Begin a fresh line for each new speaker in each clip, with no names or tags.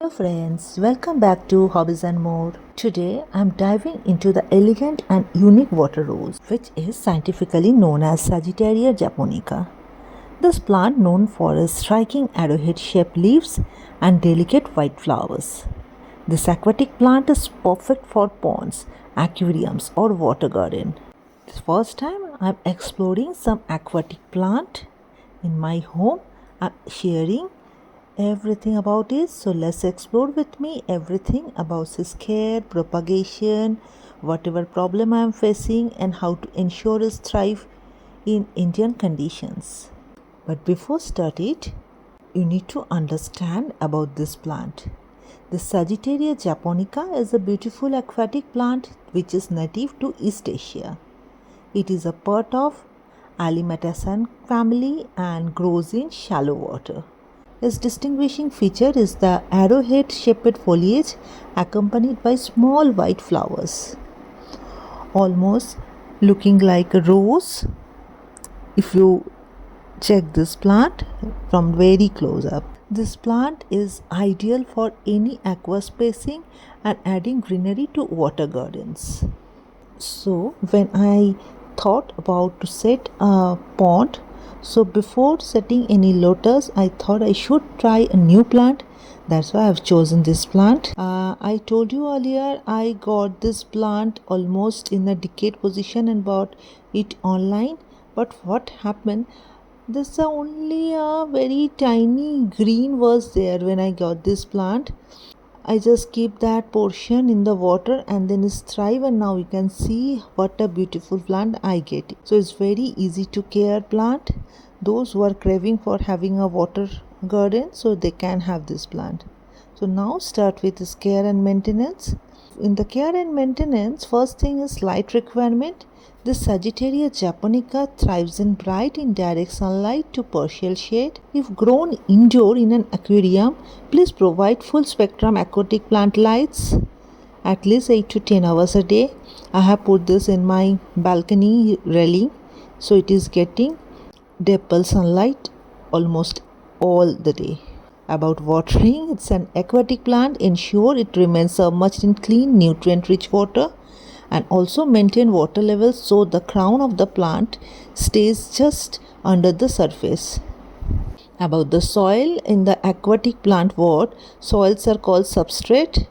Hello friends, welcome back to Hobbies and More. Today I'm diving into the elegant and unique water rose, which is scientifically known as Sagittaria Japonica. This plant known for its striking arrowhead-shaped leaves and delicate white flowers. This aquatic plant is perfect for ponds, aquariums or water garden. This first time I'm exploring some aquatic plant in my home. I'm sharing everything about it. So let's explore with me everything about its care, propagation, whatever problem I am facing, and how to ensure its thrive in Indian conditions. But before start it, you need to understand about this plant. The Sagittaria Japonica is a beautiful aquatic plant which is native to East Asia. It is a part of Alimataceae family and grows in shallow water. Its distinguishing feature is the arrowhead-shaped foliage accompanied by small white flowers, almost looking like a rose if you check this plant from very close up. This plant is ideal for any aqua spacing and adding greenery to water gardens. So when I thought about to set a pond, so before setting any lotus, I thought I should try a new plant. That's why I've chosen this plant. I told you earlier I got this plant almost in a decade position and bought it online. But what happened? This only a very tiny green was there when I got this plant. I just keep that portion in the water and then it's thrive, and now you can see what a beautiful plant I get. So it's very easy to care plant. Those who are craving for having a water garden, so they can have this plant. So now start with this care and maintenance. In the care and maintenance, first thing is light requirement. The Sagittaria japonica thrives in bright indirect sunlight to partial shade. If grown indoor in an aquarium, please provide full spectrum aquatic plant lights at least 8 to 10 hours a day. I have put this in my balcony railing, so it is getting dapple sunlight almost all the day. About watering, it's an aquatic plant. Ensure it remains submerged in clean, nutrient-rich water, and also maintain water levels so the crown of the plant stays just under the surface. About the soil, in the aquatic plant world, soils are called substrate.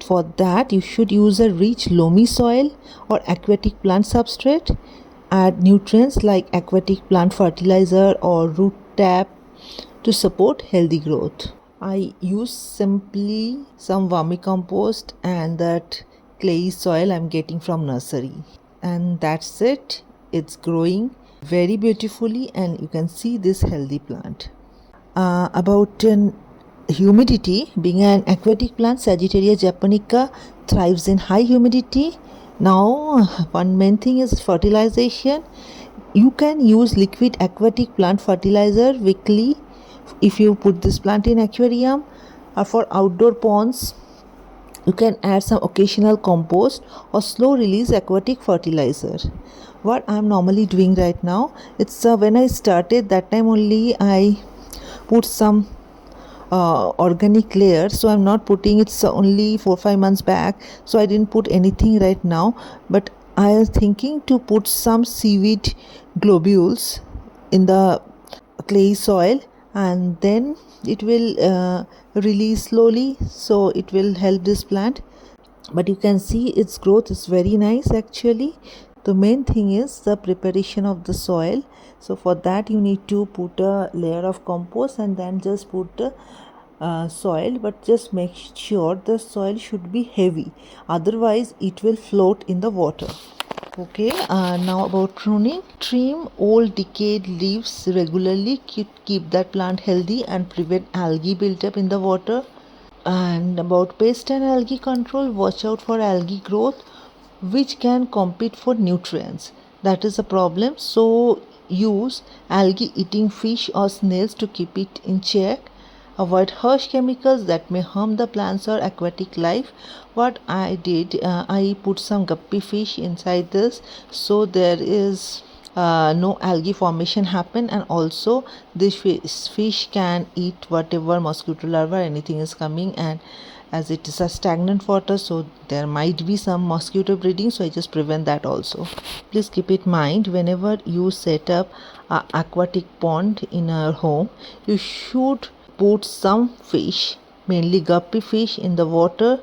For that, you should use a rich loamy soil or aquatic plant substrate. Add nutrients like aquatic plant fertilizer or root tap to support healthy growth. I use simply some vermicompost and that clay soil I'm getting from nursery, and that's it. It's growing very beautifully and you can see this healthy plant. About humidity, being an aquatic plant, Sagittaria japonica thrives in high humidity. Now one main thing is fertilization. You can use liquid aquatic plant fertilizer weekly if you put this plant in aquarium, or for outdoor ponds you can add some occasional compost or slow release aquatic fertilizer. What I'm normally doing right now, it's when I started that time only I put some organic layer, so I'm not putting, it's only 4-5 months back, so I didn't put anything right now, but I am thinking to put some seaweed globules in the clay soil, and then it will release slowly, so it will help this plant. But you can see its growth is very nice actually. The main thing is the preparation of the soil. So for that you need to put a layer of compost and then just put the soil, but just make sure the soil should be heavy, otherwise it will float in the water. Okay, now about pruning. Trim old decayed leaves regularly. Keep that plant healthy and prevent algae buildup in the water. And about pest and algae control, watch out for algae growth which can compete for nutrients. That is a problem. So use algae eating fish or snails to keep it in check. Avoid harsh chemicals that may harm the plants or aquatic life. What I did, I put some guppy fish inside this, so there is no algae formation happen, and also this fish can eat whatever mosquito larva or anything is coming, and as it is a stagnant water, so there might be some mosquito breeding, so I just prevent that also. Please keep it in mind, whenever you set up a aquatic pond in our home, you should put some fish, mainly guppy fish, in the water.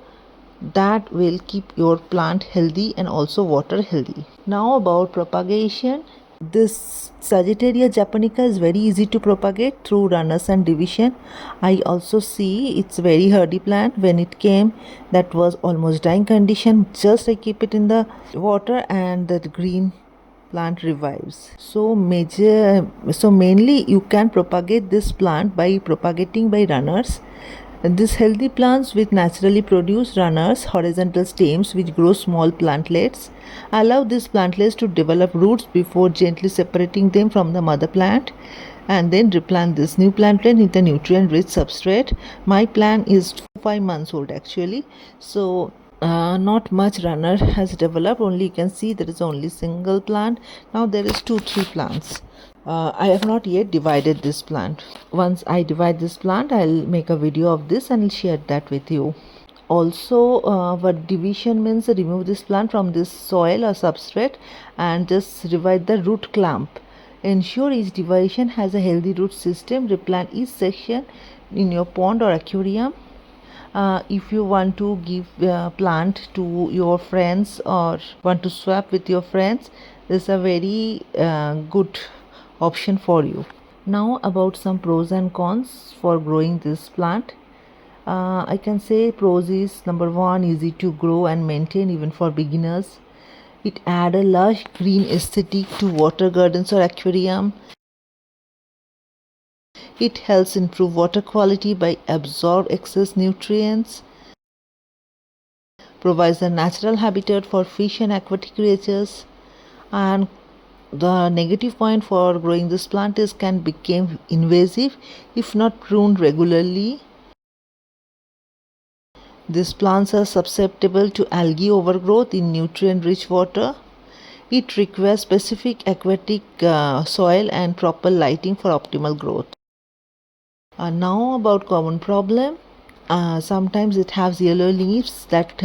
That will keep your plant healthy and also water healthy. Now about propagation. This Sagittaria Japonica is very easy to propagate through runners and division. I also see it's very hardy plant. When it came, that was almost dying condition. Just I keep it in the water and the green plant revives. So mainly you can propagate this plant by propagating by runners. And these healthy plants which naturally produce runners, horizontal stems which grow small plantlets, allow these plantlets to develop roots before gently separating them from the mother plant, and then replant this new plantlet with a nutrient rich substrate. My plant is 5 months old actually, so not much runner has developed. Only you can see there is only single plant. Now there is 2-3 plants. I have not yet divided this plant. Once I divide this plant, I'll make a video of this and share that with you. Also, what division means, remove this plant from this soil or substrate and just divide the root clump. Ensure each division has a healthy root system. Replant each section in your pond or aquarium. If you want to give plant to your friends or want to swap with your friends, this is a very good option for you. Now about some pros and cons for growing this plant. I can say pros is number 1, easy to grow and maintain even for beginners. It add a lush green aesthetic to water gardens or aquarium. It helps improve water quality by absorb excess nutrients. Provides a natural habitat for fish and aquatic creatures. And the negative point for growing this plant is can become invasive if not pruned regularly. These plants are susceptible to algae overgrowth in nutrient-rich water. It requires specific aquatic soil and proper lighting for optimal growth. Now about common problem. Sometimes it has yellow leaves that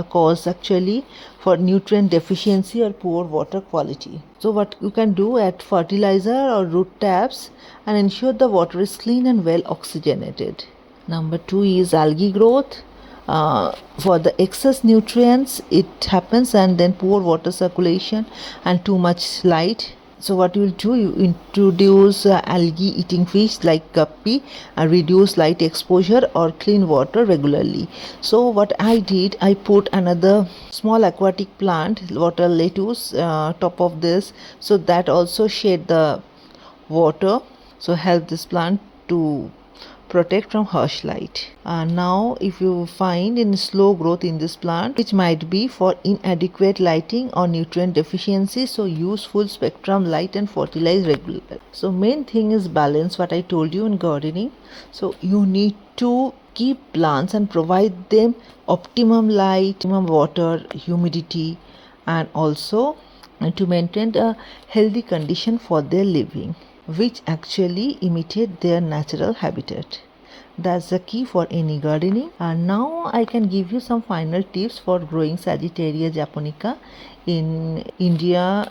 cause actually for nutrient deficiency or poor water quality. So what you can do, add fertilizer or root taps and ensure the water is clean and well oxygenated. Number 2 is algae growth. For the excess nutrients it happens, and then poor water circulation and too much light. So what you will do, you introduce algae eating fish like guppy and reduce light exposure or clean water regularly. So what I did, I put another small aquatic plant, water lettuce, top of this, so that also shade the water, so help this plant to protect from harsh light. Now if you find in slow growth in this plant, which might be for inadequate lighting or nutrient deficiency, so use full spectrum light and fertilize regularly. So main thing is balance, what I told you in gardening. So you need to keep plants and provide them optimum light, optimum water, humidity, and also to maintain a healthy condition for their living, which actually imitate their natural habitat. That's the key for any gardening. And now I can give you some final tips for growing Sagittaria Japonica in India,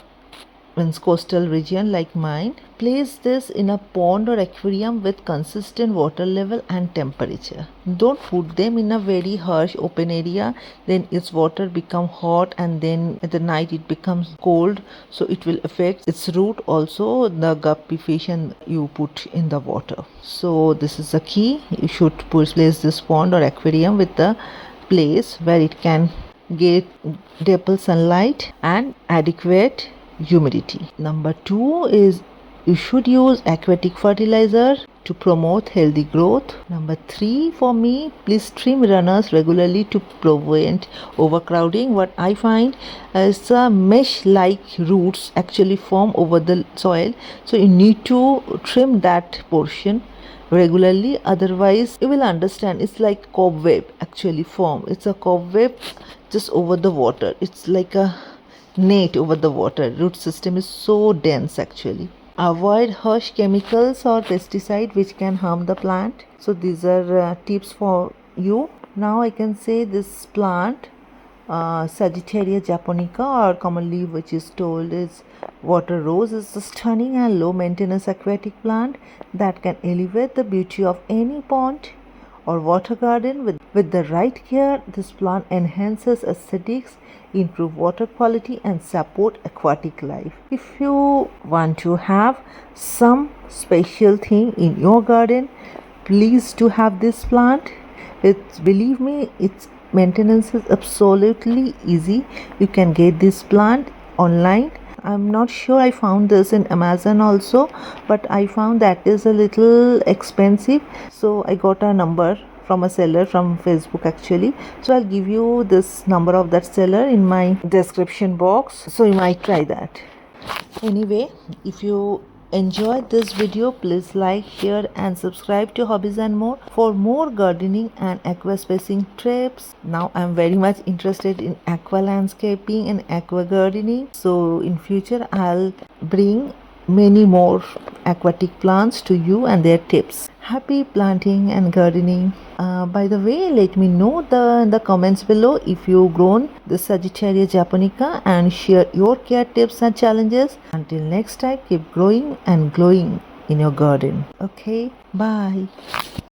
in coastal region like mine. Place this in a pond or aquarium with consistent water level and temperature. Don't put them in a very harsh open area, then its water become hot and then at the night it becomes cold, so it will affect its root, also the guppy fish and you put in the water. So this is the key. You should place this pond or aquarium with the place where it can get ample sunlight and adequate humidity. Number 2 is you should use aquatic fertilizer to promote healthy growth. Number 3 for me, please trim runners regularly to prevent overcrowding. What I find is mesh like roots actually form over the soil, so you need to trim that portion regularly, otherwise you will understand it's like cobweb actually form. It's a cobweb just over the water. It's like a net over the water. Root system is so dense actually. Avoid harsh chemicals or pesticide which can harm the plant. So these are tips for you. Now I can say this plant, Sagittaria Japonica, or commonly which is told is water rose, is a stunning and low maintenance aquatic plant that can elevate the beauty of any pond or water garden. With the right care, this plant enhances aesthetics, improve water quality and support aquatic life. If you want to have some special thing in your garden, please do have this plant. It's, believe me, its maintenance is absolutely easy. You can get this plant online. I'm not sure, I found this in Amazon also, but I found that is a little expensive, so I got a number from a seller from Facebook actually. So I'll give you this number of that seller in my description box, so you might try that. Anyway, if you enjoyed this video, please like, share and subscribe to Hobbies and More for more gardening and aqua spacing tips. Now I'm very much interested in aqua landscaping and aqua gardening, so in future I'll bring many more aquatic plants to you and their tips. Happy planting and gardening. By the way, let me know in the comments below if you've grown the Sagittaria Japonica and share your care tips and challenges. Until next time, keep growing and glowing in your garden. Okay, bye.